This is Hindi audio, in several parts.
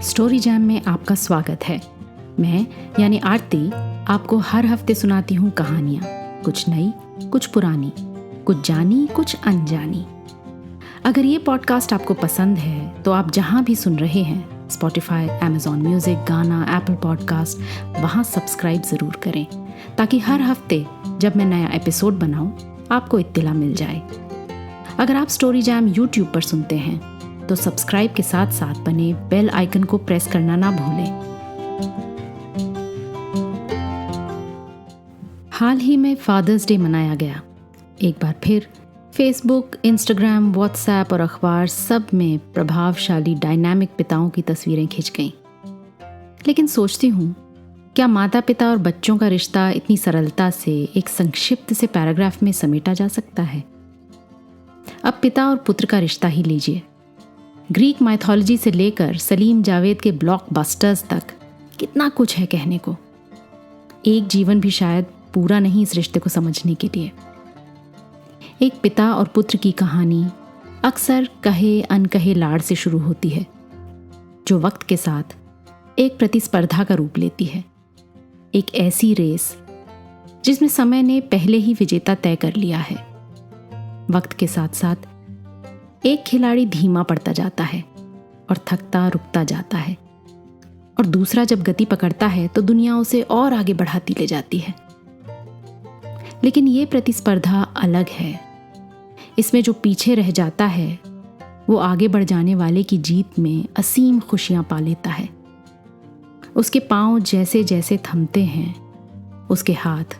स्टोरी जैम में आपका स्वागत है। मैं यानी आरती आपको हर हफ्ते सुनाती हूँ कहानियाँ, कुछ नई, कुछ पुरानी, कुछ जानी, कुछ अनजानी। अगर ये पॉडकास्ट आपको पसंद है तो आप जहाँ भी सुन रहे हैं, स्पॉटिफाई, अमेजॉन म्यूजिक, गाना, एप्पल पॉडकास्ट, वहाँ सब्सक्राइब ज़रूर करें ताकि हर हफ्ते जब मैं नया एपिसोड बनाऊँ आपको इत्तिला मिल जाए। अगर आप स्टोरी जैम यूट्यूब पर सुनते हैं तो सब्सक्राइब के साथ साथ बने बेल आइकन को प्रेस करना ना भूलें। हाल ही में फादर्स डे मनाया गया। एक बार फिर फेसबुक, इंस्टाग्राम, व्हाट्सएप और अखबार सब में प्रभावशाली डायनामिक पिताओं की तस्वीरें खिंच गईं। लेकिन सोचती हूँ, क्या माता पिता और बच्चों का रिश्ता इतनी सरलता से एक संक्षिप्त से पैराग्राफ में समेटा जा सकता है? अब पिता और पुत्र का रिश्ता ही लीजिए। ग्रीक माइथोलॉजी से लेकर सलीम जावेद के ब्लॉकबस्टर्स तक कितना कुछ है कहने को। एक जीवन भी शायद पूरा नहीं इस रिश्ते को समझने के लिए। एक पिता और पुत्र की कहानी अक्सर कहे अनकहे लाड़ से शुरू होती है, जो वक्त के साथ एक प्रतिस्पर्धा का रूप लेती है। एक ऐसी रेस जिसमें समय ने पहले ही विजेता तय कर लिया है। वक्त के साथ साथ एक खिलाड़ी धीमा पड़ता जाता है और थकता रुकता जाता है, और दूसरा जब गति पकड़ता है तो दुनिया उसे और आगे बढ़ाती ले जाती है। लेकिन ये प्रतिस्पर्धा अलग है। इसमें जो पीछे रह जाता है वो आगे बढ़ जाने वाले की जीत में असीम खुशियां पा लेता है। उसके पांव जैसे जैसे थमते हैं, उसके हाथ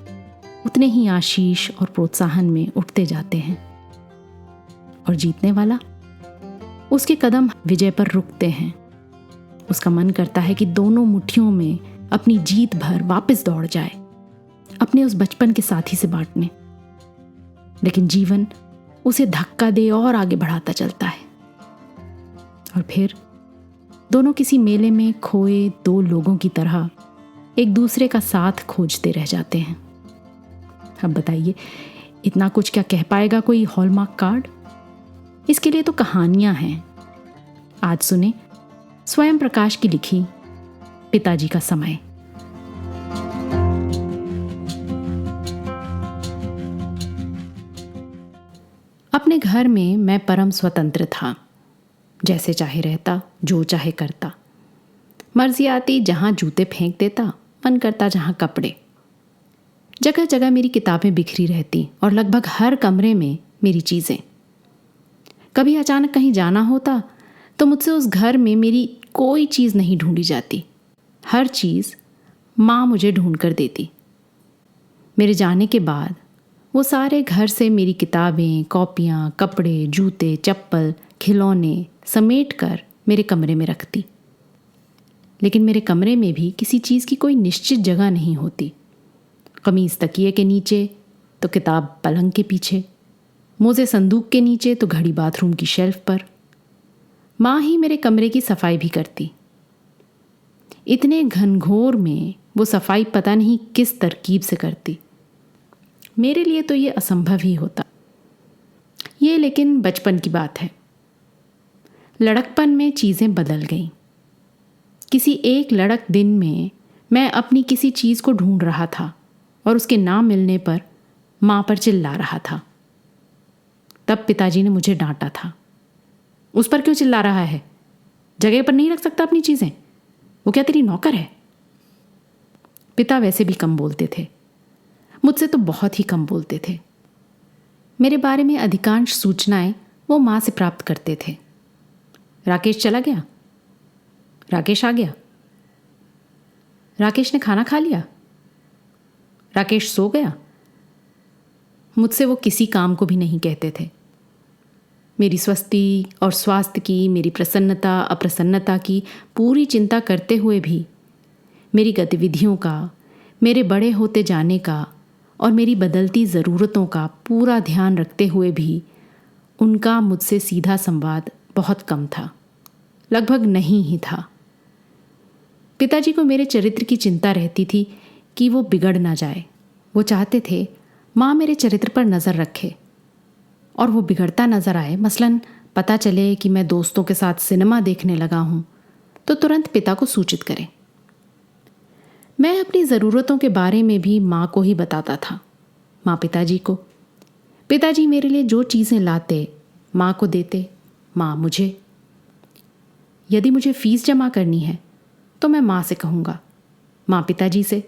उतने ही आशीष और प्रोत्साहन में उठते जाते हैं, और जीतने वाला, उसके कदम विजय पर रुकते हैं। उसका मन करता है कि दोनों मुट्ठियों में अपनी जीत भर वापस दौड़ जाए, अपने उस बचपन के साथी से बांटने। लेकिन जीवन उसे धक्का दे और आगे बढ़ाता चलता है, और फिर दोनों किसी मेले में खोए दो लोगों की तरह एक दूसरे का साथ खोजते रह जाते हैं। अब बताइए, इतना कुछ क्या कह पाएगा कोई हॉलमार्क कार्ड? इसके लिए तो कहानियां हैं। आज सुने स्वयं प्रकाश की लिखी पिताजी का समय। अपने घर में मैं परम स्वतंत्र था। जैसे चाहे रहता, जो चाहे करता। मर्जी आती जहां जूते फेंक देता, मन करता जहां कपड़े। जगह जगह मेरी किताबें बिखरी रहती और लगभग हर कमरे में मेरी चीजें। कभी अचानक कहीं जाना होता तो मुझसे उस घर में मेरी कोई चीज़ नहीं ढूंढी जाती। हर चीज़ माँ मुझे ढूंढ कर देती। मेरे जाने के बाद वो सारे घर से मेरी किताबें, कॉपियाँ, कपड़े, जूते, चप्पल, खिलौने समेट कर मेरे कमरे में रखती। लेकिन मेरे कमरे में भी किसी चीज़ की कोई निश्चित जगह नहीं होती। कमीज़ तकिए के नीचे तो किताब पलंग के पीछे, मोज़े संदूक के नीचे तो घड़ी बाथरूम की शेल्फ पर। माँ ही मेरे कमरे की सफाई भी करती। इतने घनघोर में वो सफाई पता नहीं किस तरकीब से करती। मेरे लिए तो ये असंभव ही होता। ये लेकिन बचपन की बात है। लड़कपन में चीज़ें बदल गईं। किसी एक लड़क दिन में मैं अपनी किसी चीज़ को ढूंढ रहा था और उसके ना मिलने पर माँ पर चिल्ला रहा था। तब पिताजी ने मुझे डांटा था। उस पर क्यों चिल्ला रहा है? जगह पर नहीं रख सकता अपनी चीजें? वो क्या तेरी नौकर है? पिता वैसे भी कम बोलते थे, मुझसे तो बहुत ही कम बोलते थे। मेरे बारे में अधिकांश सूचनाएं वो माँ से प्राप्त करते थे। राकेश चला गया, राकेश आ गया, राकेश ने खाना खा लिया, राकेश सो गया। मुझसे वो किसी काम को भी नहीं कहते थे। मेरी स्वस्थी और स्वास्थ्य की, मेरी प्रसन्नता अप्रसन्नता की पूरी चिंता करते हुए भी, मेरी गतिविधियों का, मेरे बड़े होते जाने का और मेरी बदलती ज़रूरतों का पूरा ध्यान रखते हुए भी उनका मुझसे सीधा संवाद बहुत कम था, लगभग नहीं ही था। पिताजी को मेरे चरित्र की चिंता रहती थी कि वो बिगड़ ना जाए। वो चाहते थे माँ मेरे चरित्र पर नज़र रखे और वो बिगड़ता नज़र आए। मसलन पता चले कि मैं दोस्तों के साथ सिनेमा देखने लगा हूँ तो तुरंत पिता को सूचित करें। मैं अपनी ज़रूरतों के बारे में भी माँ को ही बताता था, माँ पिताजी को। पिताजी मेरे लिए जो चीज़ें लाते माँ को देते, माँ मुझे। यदि मुझे फ़ीस जमा करनी है तो मैं माँ से कहूँगा, माँ पिताजी से।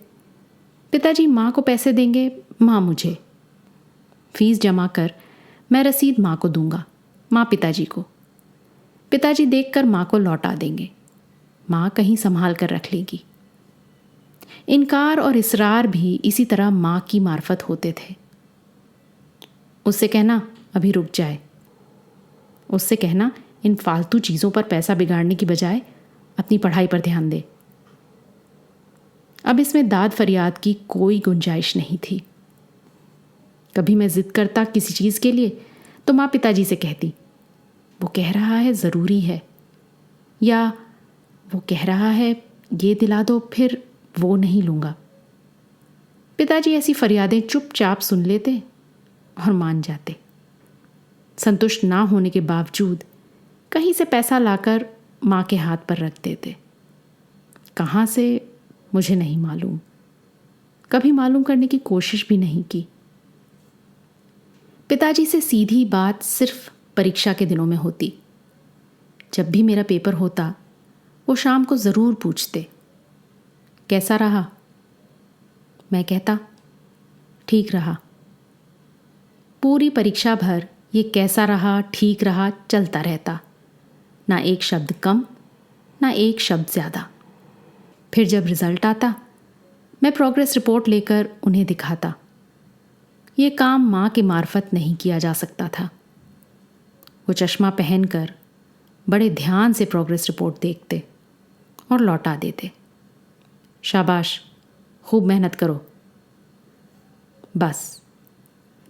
पिताजी माँ को पैसे देंगे, माँ मुझे। फ़ीस जमा कर मैं रसीद माँ को दूंगा, माँ पिताजी को। पिताजी देखकर माँ को लौटा देंगे, माँ कहीं संभाल कर रख लेगी। इनकार और इसरार भी इसी तरह माँ की मार्फत होते थे। उससे कहना अभी रुक जाए, उससे कहना इन फालतू चीज़ों पर पैसा बिगाड़ने की बजाय अपनी पढ़ाई पर ध्यान दे। अब इसमें दाद फरियाद की कोई गुंजाइश नहीं थी। कभी मैं जिद करता किसी चीज़ के लिए तो माँ पिताजी से कहती, वो कह रहा है ज़रूरी है, या वो कह रहा है ये दिला दो, फिर वो नहीं लूँगा। पिताजी ऐसी फरियादें चुपचाप सुन लेते और मान जाते। संतुष्ट ना होने के बावजूद कहीं से पैसा लाकर माँ के हाथ पर रख देते। कहाँ से मुझे नहीं मालूम, कभी मालूम करने की कोशिश भी नहीं की। पिताजी से सीधी बात सिर्फ परीक्षा के दिनों में होती। जब भी मेरा पेपर होता वो शाम को ज़रूर पूछते, कैसा रहा? मैं कहता, ठीक रहा। पूरी परीक्षा भर ये कैसा रहा, ठीक रहा चलता रहता, ना एक शब्द कम ना एक शब्द ज़्यादा। फिर जब रिज़ल्ट आता मैं प्रोग्रेस रिपोर्ट लेकर उन्हें दिखाता। ये काम माँ के मार्फत नहीं किया जा सकता था। वो चश्मा पहनकर बड़े ध्यान से प्रोग्रेस रिपोर्ट देखते और लौटा देते। शाबाश, खूब मेहनत करो। बस,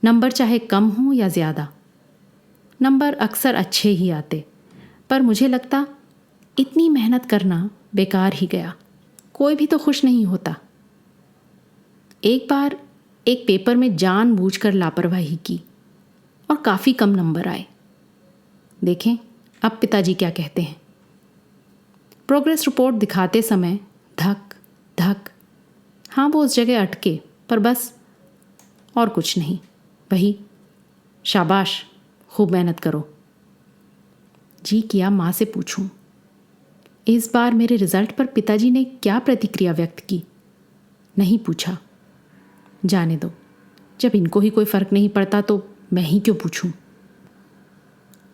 नंबर चाहे कम हो या ज़्यादा, नंबर अक्सर अच्छे ही आते, पर मुझे लगता इतनी मेहनत करना बेकार ही गया, कोई भी तो खुश नहीं होता। एक बार एक पेपर में जानबूझकर लापरवाही की और काफ़ी कम नंबर आए। देखें अब पिताजी क्या कहते हैं। प्रोग्रेस रिपोर्ट दिखाते समय धक धक, हाँ वो उस जगह अटके, पर बस और कुछ नहीं, वही शाबाश, खूब मेहनत करो। जी किया माँ से पूछूं। इस बार मेरे रिजल्ट पर पिताजी ने क्या प्रतिक्रिया व्यक्त की। नहीं पूछा, जाने दो, जब इनको ही कोई फ़र्क नहीं पड़ता तो मैं ही क्यों पूछूं।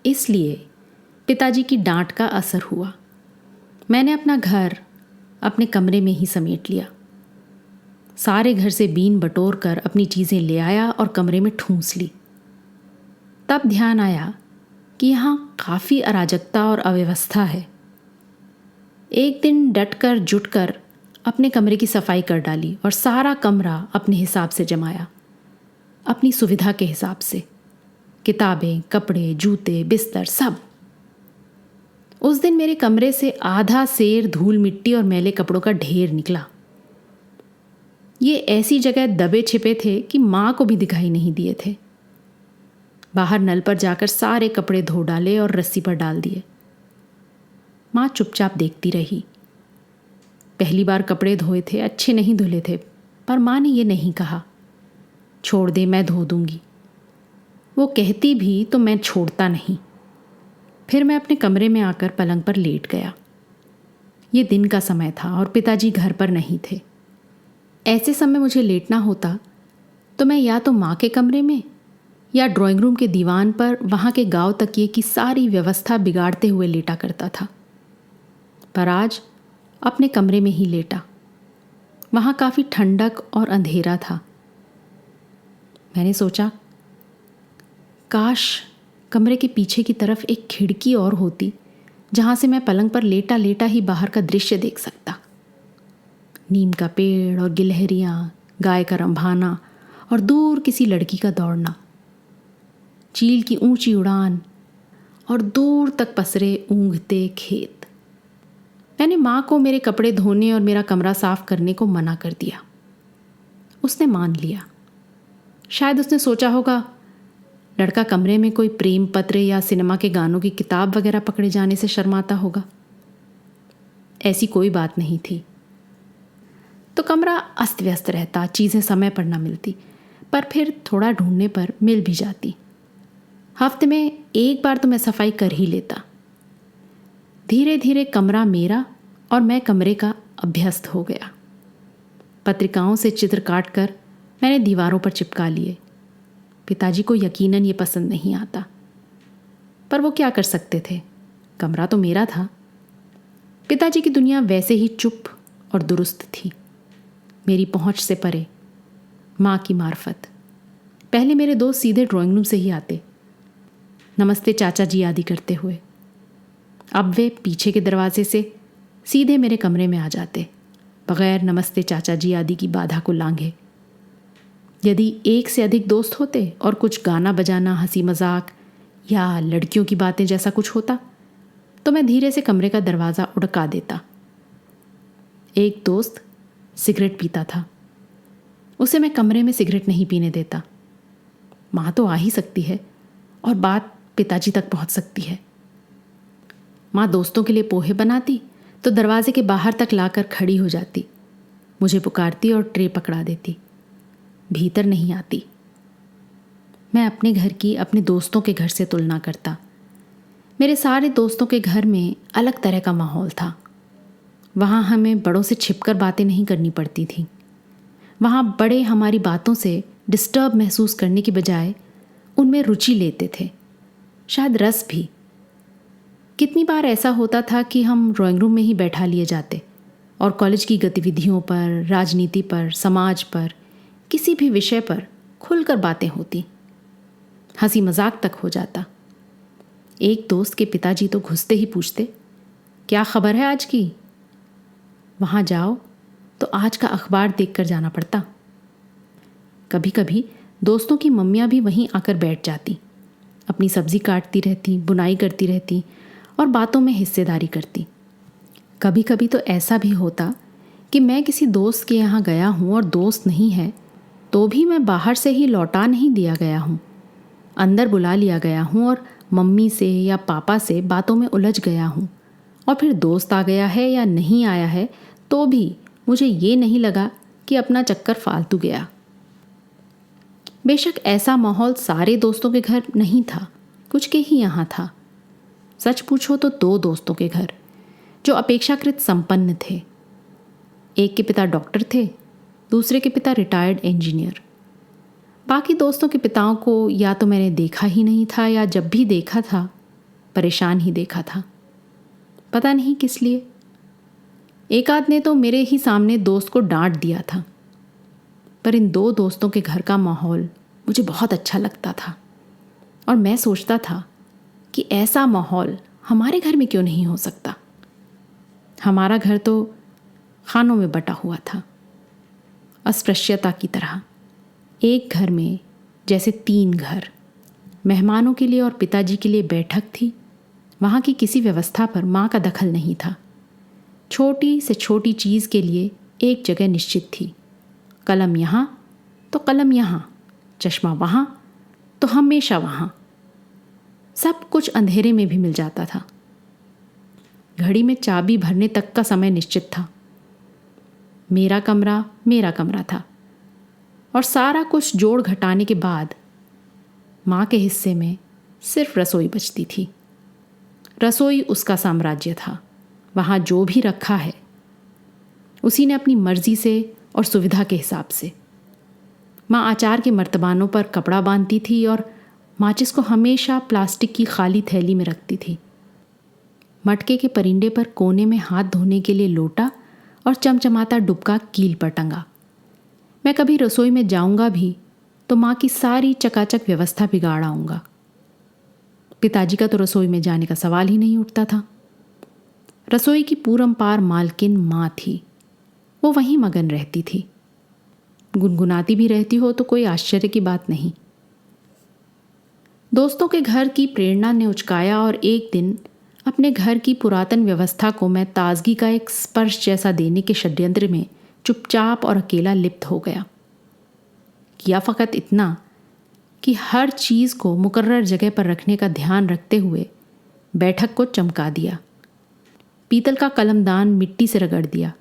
इसलिए पिताजी की डांट का असर हुआ। मैंने अपना घर अपने कमरे में ही समेट लिया। सारे घर से बीन बटोर कर अपनी चीज़ें ले आया और कमरे में ठूंस ली। तब ध्यान आया कि यहाँ काफ़ी अराजकता और अव्यवस्था है। एक दिन डटकर जुटकर अपने कमरे की सफाई कर डाली और सारा कमरा अपने हिसाब से जमाया, अपनी सुविधा के हिसाब से। किताबें, कपड़े, जूते, बिस्तर, सब। उस दिन मेरे कमरे से आधा सेर धूल मिट्टी और मैले कपड़ों का ढेर निकला। ये ऐसी जगह दबे छिपे थे कि माँ को भी दिखाई नहीं दिए थे। बाहर नल पर जाकर सारे कपड़े धो डाले और रस्सी पर डाल दिए। माँ चुपचाप देखती रही। पहली बार कपड़े धोए थे, अच्छे नहीं धुले थे, पर माँ ने ये नहीं कहा, छोड़ दे मैं धो दूंगी। वो कहती भी तो मैं छोड़ता नहीं। फिर मैं अपने कमरे में आकर पलंग पर लेट गया। ये दिन का समय था और पिताजी घर पर नहीं थे। ऐसे समय मुझे लेटना होता तो मैं या तो माँ के कमरे में या ड्राइंग रूम के दीवान पर वहाँ के गाँव तकिए की सारी व्यवस्था बिगाड़ते हुए लेटा करता था। पर आज अपने कमरे में ही लेटा। वहाँ काफ़ी ठंडक और अंधेरा था। मैंने सोचा, काश कमरे के पीछे की तरफ एक खिड़की और होती जहाँ से मैं पलंग पर लेटा लेटा ही बाहर का दृश्य देख सकता। नीम का पेड़ और गिलहरियाँ, गाय का रंभाना और दूर किसी लड़की का दौड़ना, चील की ऊंची उड़ान और दूर तक पसरे ऊँघते खेत। मैंने माँ को मेरे कपड़े धोने और मेरा कमरा साफ करने को मना कर दिया। उसने मान लिया। शायद उसने सोचा होगा लड़का कमरे में कोई प्रेम पत्र या सिनेमा के गानों की किताब वगैरह पकड़े जाने से शर्माता होगा। ऐसी कोई बात नहीं थी। तो कमरा अस्त व्यस्त रहता, चीज़ें समय पर ना मिलती, पर फिर थोड़ा ढूंढने पर मिल भी जाती। हफ्ते में एक बार तो मैं सफाई कर ही लेता। धीरे धीरे कमरा मेरा और मैं कमरे का अभ्यस्त हो गया। पत्रिकाओं से चित्र काट कर मैंने दीवारों पर चिपका लिए। पिताजी को यकीनन ये पसंद नहीं आता, पर वो क्या कर सकते थे, कमरा तो मेरा था। पिताजी की दुनिया वैसे ही चुप और दुरुस्त थी, मेरी पहुंच से परे, माँ की मार्फत। पहले मेरे दोस्त सीधे ड्राइंग रूम से ही आते, नमस्ते चाचा जी आदि करते हुए। अब वे पीछे के दरवाजे से सीधे मेरे कमरे में आ जाते, बगैर नमस्ते चाचा जी आदि की बाधा को लांघे। यदि एक से अधिक दोस्त होते और कुछ गाना बजाना, हंसी मजाक या लड़कियों की बातें जैसा कुछ होता, तो मैं धीरे से कमरे का दरवाज़ा उड़का देता। एक दोस्त सिगरेट पीता था, उसे मैं कमरे में सिगरेट नहीं पीने देता। माँ तो आ ही सकती है और बात पिताजी तक पहुँच सकती है। माँ दोस्तों के लिए पोहे बनाती तो दरवाजे के बाहर तक लाकर खड़ी हो जाती, मुझे पुकारती और ट्रे पकड़ा देती, भीतर नहीं आती। मैं अपने घर की अपने दोस्तों के घर से तुलना करता। मेरे सारे दोस्तों के घर में अलग तरह का माहौल था। वहाँ हमें बड़ों से छिपकर बातें नहीं करनी पड़ती थी। वहाँ बड़े हमारी बातों से डिस्टर्ब महसूस करने की बजाय उनमें रुचि लेते थे, शायद रस भी। कितनी बार ऐसा होता था कि हम ड्राइंग रूम में ही बैठा लिए जाते और कॉलेज की गतिविधियों पर, राजनीति पर, समाज पर, किसी भी विषय पर खुलकर बातें होती, हंसी मजाक तक हो जाता। एक दोस्त के पिताजी तो घुसते ही पूछते, क्या खबर है आज की? वहाँ जाओ तो आज का अखबार देखकर जाना पड़ता। कभी कभी दोस्तों की मम्मियाँ भी वहीं आकर बैठ जाती, अपनी सब्जी काटती रहती, बुनाई करती रहती और बातों में हिस्सेदारी करती। कभी कभी तो ऐसा भी होता कि मैं किसी दोस्त के यहाँ गया हूँ और दोस्त नहीं है, तो भी मैं बाहर से ही लौटा नहीं दिया गया हूँ, अंदर बुला लिया गया हूँ और मम्मी से या पापा से बातों में उलझ गया हूँ, और फिर दोस्त आ गया है या नहीं आया है तो भी मुझे ये नहीं लगा कि अपना चक्कर फालतू गया। बेशक ऐसा माहौल सारे दोस्तों के घर नहीं था, कुछ के ही यहाँ था। सच पूछो तो 2 दोस्तों के घर जो अपेक्षाकृत संपन्न थे। एक के पिता डॉक्टर थे, दूसरे के पिता रिटायर्ड इंजीनियर। बाकी दोस्तों के पिताओं को या तो मैंने देखा ही नहीं था या जब भी देखा था परेशान ही देखा था, पता नहीं किस लिए। एक आध ने तो मेरे ही सामने दोस्त को डांट दिया था। पर इन 2 दोस्तों के घर का माहौल मुझे बहुत अच्छा लगता था और मैं सोचता था कि ऐसा माहौल हमारे घर में क्यों नहीं हो सकता। हमारा घर तो खानों में बटा हुआ था, अस्पृश्यता की तरह। एक घर में जैसे 3 घर। मेहमानों के लिए और पिताजी के लिए बैठक थी। वहाँ की किसी व्यवस्था पर माँ का दखल नहीं था। छोटी से छोटी चीज़ के लिए एक जगह निश्चित थी, कलम यहाँ तो कलम यहाँ, चश्मा वहाँ तो हमेशा वहाँ। सब कुछ अंधेरे में भी मिल जाता था। घड़ी में चाबी भरने तक का समय निश्चित था। मेरा कमरा था और सारा कुछ जोड़ घटाने के बाद माँ के हिस्से में सिर्फ रसोई बचती थी। रसोई उसका साम्राज्य था। वहाँ जो भी रखा है उसी ने अपनी मर्जी से और सुविधा के हिसाब से। माँ अचार के मर्तबानों पर कपड़ा बांधती थी और माचिस को हमेशा प्लास्टिक की खाली थैली में रखती थी। मटके के परिंदे पर कोने में हाथ धोने के लिए लोटा और चमचमाता डुबका कील पर टंगा। मैं कभी रसोई में जाऊंगा भी तो माँ की सारी चकाचक व्यवस्था बिगाड़ आऊंगा। पिताजी का तो रसोई में जाने का सवाल ही नहीं उठता था। रसोई की पूरमपार मालकिन माँ थी। वो वहीं मगन रहती थी। गुनगुनाती भी रहती हो तो कोई आश्चर्य की बात नहीं। दोस्तों के घर की प्रेरणा ने उचकाया और एक दिन अपने घर की पुरातन व्यवस्था को मैं ताजगी का एक स्पर्श जैसा देने के षड्यंत्र में चुपचाप और अकेला लिप्त हो गया। किया फ़कत इतना कि हर चीज़ को मुकर्रर जगह पर रखने का ध्यान रखते हुए बैठक को चमका दिया। पीतल का कलमदान मिट्टी से रगड़ दिया।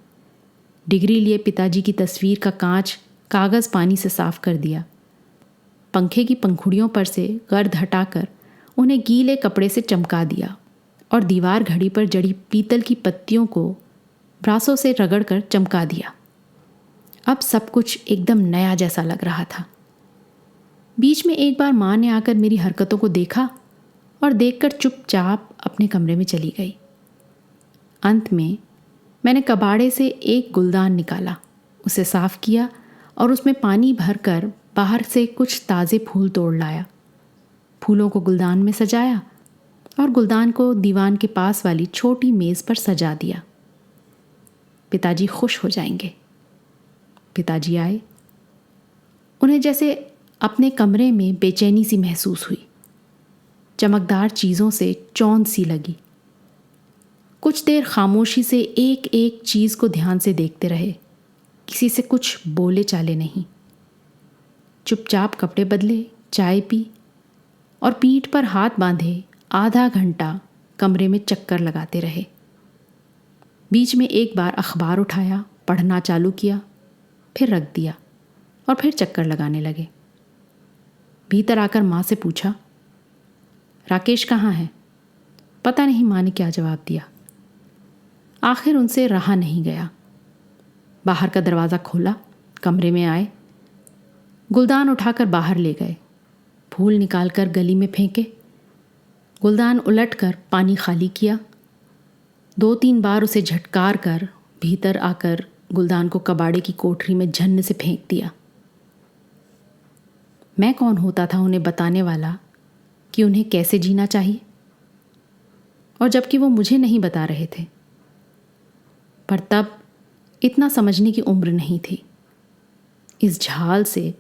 डिग्री लिए पिताजी की तस्वीर का कांच कागज़ पानी से साफ कर दिया। पंखे की पंखुड़ियों पर से गर्द हटाकर उन्हें गीले कपड़े से चमका दिया और दीवार घड़ी पर जड़ी पीतल की पत्तियों को ब्रासों से रगड़कर चमका दिया। अब सब कुछ एकदम नया जैसा लग रहा था। बीच में एक बार माँ ने आकर मेरी हरकतों को देखा और देखकर चुपचाप अपने कमरे में चली गई। अंत में मैंने कबाड़े से एक गुलदान निकाला, उसे साफ किया और उसमें पानी भरकर बाहर से कुछ ताज़े फूल तोड़ लाया। फूलों को गुलदान में सजाया और गुलदान को दीवान के पास वाली छोटी मेज़ पर सजा दिया। पिताजी खुश हो जाएंगे। पिताजी आए। उन्हें जैसे अपने कमरे में बेचैनी सी महसूस हुई। चमकदार चीज़ों से चौंध सी लगी। कुछ देर खामोशी से एक एक चीज़ को ध्यान से देखते रहे, किसी से कुछ बोले चाले नहीं। चुपचाप कपड़े बदले, चाय पी और पीठ पर हाथ बांधे आधा घंटा कमरे में चक्कर लगाते रहे। बीच में एक बार अखबार उठाया, पढ़ना चालू किया, फिर रख दिया और फिर चक्कर लगाने लगे। भीतर आकर माँ से पूछा, राकेश कहाँ है? पता नहीं माँ ने क्या जवाब दिया। आखिर उनसे रहा नहीं गया। बाहर का दरवाज़ा खोला, कमरे में आए, गुलदान उठाकर बाहर ले गए, फूल निकालकर गली में फेंके, गुलदान उलटकर पानी खाली किया, 2-3 बार उसे झटकार कर भीतर आकर गुलदान को कबाड़े की कोठरी में झन्न से फेंक दिया। मैं कौन होता था उन्हें बताने वाला कि उन्हें कैसे जीना चाहिए, और जबकि वो मुझे नहीं बता रहे थे। पर तब इतना समझने की उम्र नहीं थी। इस झाल से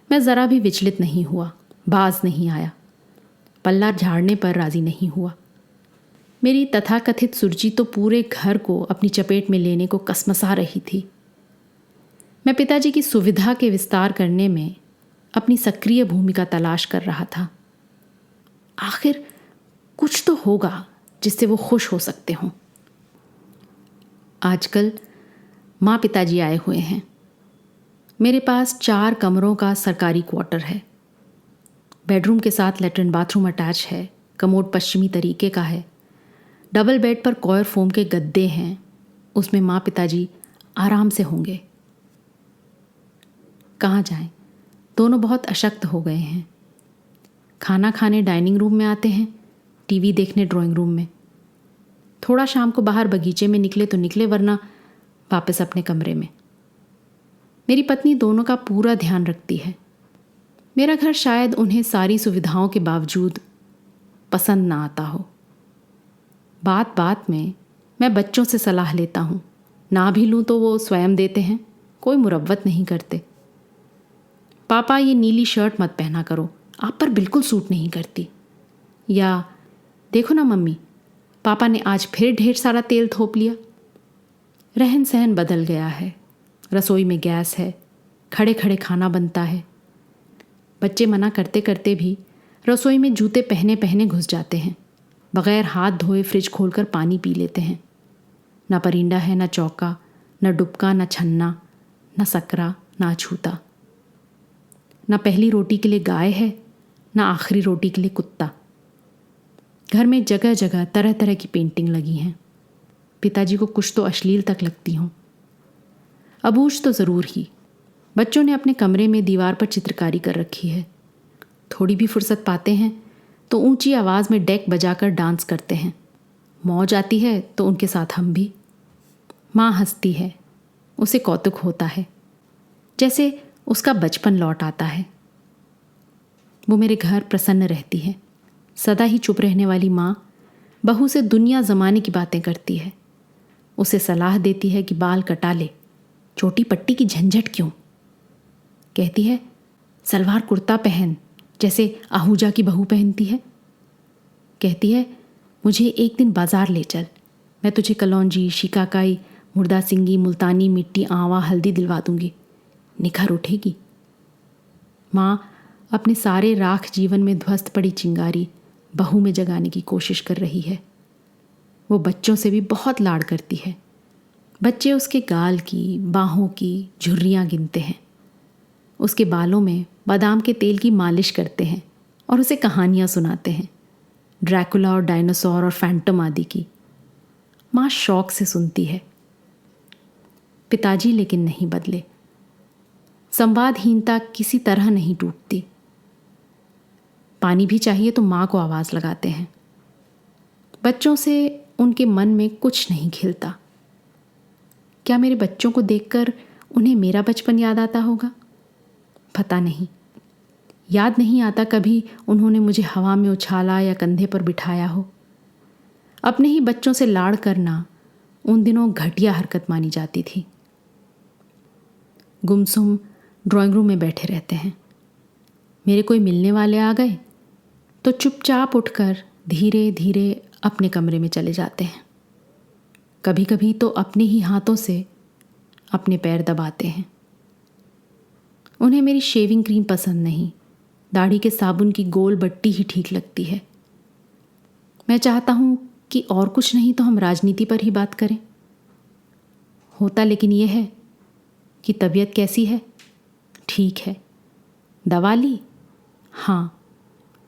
मैं ज़रा भी विचलित नहीं हुआ, बाज नहीं आया, पल्ला झाड़ने पर राज़ी नहीं हुआ। मेरी तथाकथित सुर्जी तो पूरे घर को अपनी चपेट में लेने को कसमसा रही थी। मैं पिताजी की सुविधा के विस्तार करने में अपनी सक्रिय भूमिका तलाश कर रहा था। आखिर कुछ तो होगा जिससे वो खुश हो सकते हों। आजकल माँ पिताजी आए हुए हैं। मेरे पास 4 कमरों का सरकारी क्वार्टर है। बेडरूम के साथ लेटरिन बाथरूम अटैच है। कमोड पश्चिमी तरीके का है। डबल बेड पर कॉयर फोम के गद्दे हैं। उसमें माँ पिताजी आराम से होंगे। कहाँ जाएं? दोनों बहुत अशक्त हो गए हैं। खाना खाने डाइनिंग रूम में आते हैं, टीवी देखने ड्राइंग रूम में। थोड़ा शाम को बाहर बगीचे में निकले तो निकले, वरना वापस अपने कमरे में। मेरी पत्नी दोनों का पूरा ध्यान रखती है। मेरा घर शायद उन्हें सारी सुविधाओं के बावजूद पसंद ना आता हो। बात बात में मैं बच्चों से सलाह लेता हूँ, ना भी लूँ तो वो स्वयं देते हैं, कोई मुरव्वत नहीं करते। पापा ये नीली शर्ट मत पहना करो, आप पर बिल्कुल सूट नहीं करती। या देखो ना मम्मी, पापा ने आज फिर ढेर सारा तेल थोप लिया। रहन सहन बदल गया है। रसोई में गैस है, खड़े खड़े खाना बनता है। बच्चे मना करते करते भी रसोई में जूते पहने पहने घुस जाते हैं। बग़ैर हाथ धोए फ्रिज खोलकर पानी पी लेते हैं। ना परिंदा है, ना चौका, ना डुबका, ना छन्ना, ना सकरा, ना छूता। ना पहली रोटी के लिए गाय है, ना आखिरी रोटी के लिए कुत्ता। घर में जगह जगह तरह तरह की पेंटिंग लगी हैं। पिताजी को कुछ तो अश्लील तक लगती हों। अबूझ तो ज़रूर ही। बच्चों ने अपने कमरे में दीवार पर चित्रकारी कर रखी है। थोड़ी भी फुर्सत पाते हैं तो ऊंची आवाज़ में डेक बजाकर डांस करते हैं। मौज आती है तो उनके साथ हम भी। माँ हंसती है, उसे कौतुक होता है, जैसे उसका बचपन लौट आता है। वो मेरे घर प्रसन्न रहती है। सदा ही चुप रहने वाली माँ बहू से दुनिया ज़माने की बातें करती है। उसे सलाह देती है कि बाल कटा ले, चोटी पट्टी की झंझट क्यों। कहती है सलवार कुर्ता पहन, जैसे आहूजा की बहू पहनती है। कहती है मुझे एक दिन बाज़ार ले चल, मैं तुझे कलौंजी, शिकाकाई, मुर्दा सिंगी, मुल्तानी मिट्टी, आंवा, हल्दी दिलवा दूंगी, निखर उठेगी। माँ अपने सारे राख जीवन में ध्वस्त पड़ी चिंगारी बहू में जगाने की कोशिश कर रही है। वो बच्चों से भी बहुत लाड़ करती है। बच्चे उसके गाल की, बाहों की झुर्रियाँ गिनते हैं, उसके बालों में बादाम के तेल की मालिश करते हैं और उसे कहानियाँ सुनाते हैं, ड्रैकुला और डायनासोर और फैंटम आदि की। माँ शौक से सुनती है। पिताजी लेकिन नहीं बदले। संवादहीनता किसी तरह नहीं टूटती। पानी भी चाहिए तो माँ को आवाज़ लगाते हैं। बच्चों से उनके मन में कुछ नहीं खिलता। क्या मेरे बच्चों को देखकर उन्हें मेरा बचपन याद आता होगा? पता नहीं। याद नहीं आता कभी उन्होंने मुझे हवा में उछाला या कंधे पर बिठाया हो। अपने ही बच्चों से लाड़ करना उन दिनों घटिया हरकत मानी जाती थी। गुमसुम ड्राइंग रूम में बैठे रहते हैं। मेरे कोई मिलने वाले आ गए तो चुपचाप उठकर धीरे धीरे अपने कमरे में चले जाते हैं। कभी कभी तो अपने ही हाथों से अपने पैर दबाते हैं। उन्हें मेरी शेविंग क्रीम पसंद नहीं, दाढ़ी के साबुन की गोल बट्टी ही ठीक लगती है। मैं चाहता हूँ कि और कुछ नहीं तो हम राजनीति पर ही बात करें। होता लेकिन यह है कि तबीयत कैसी है? ठीक है। दवा ली? हाँ।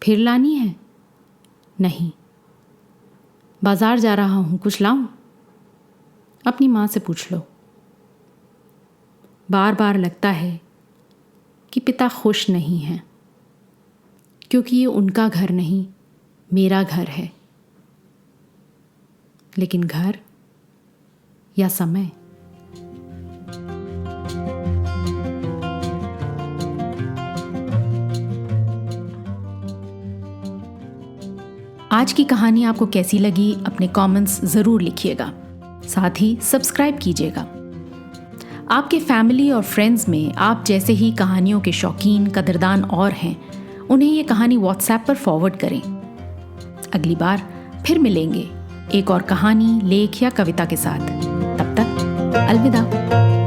फिर लानी है? नहीं। बाजार जा रहा हूँ, कुछ लाऊं? अपनी माँ से पूछ लो। बार बार लगता है कि पिता खुश नहीं हैं, क्योंकि ये उनका घर नहीं, मेरा घर है। लेकिन घर या समय? आज की कहानी आपको कैसी लगी अपने कमेंट्स ज़रूर लिखिएगा। साथ ही सब्सक्राइब कीजिएगा। आपके फैमिली और फ्रेंड्स में आप जैसे ही कहानियों के शौकीन, कदरदान और हैं, उन्हें ये कहानी व्हाट्सएप पर फॉरवर्ड करें। अगली बार फिर मिलेंगे एक और कहानी, लेख या कविता के साथ। तब तक अलविदा।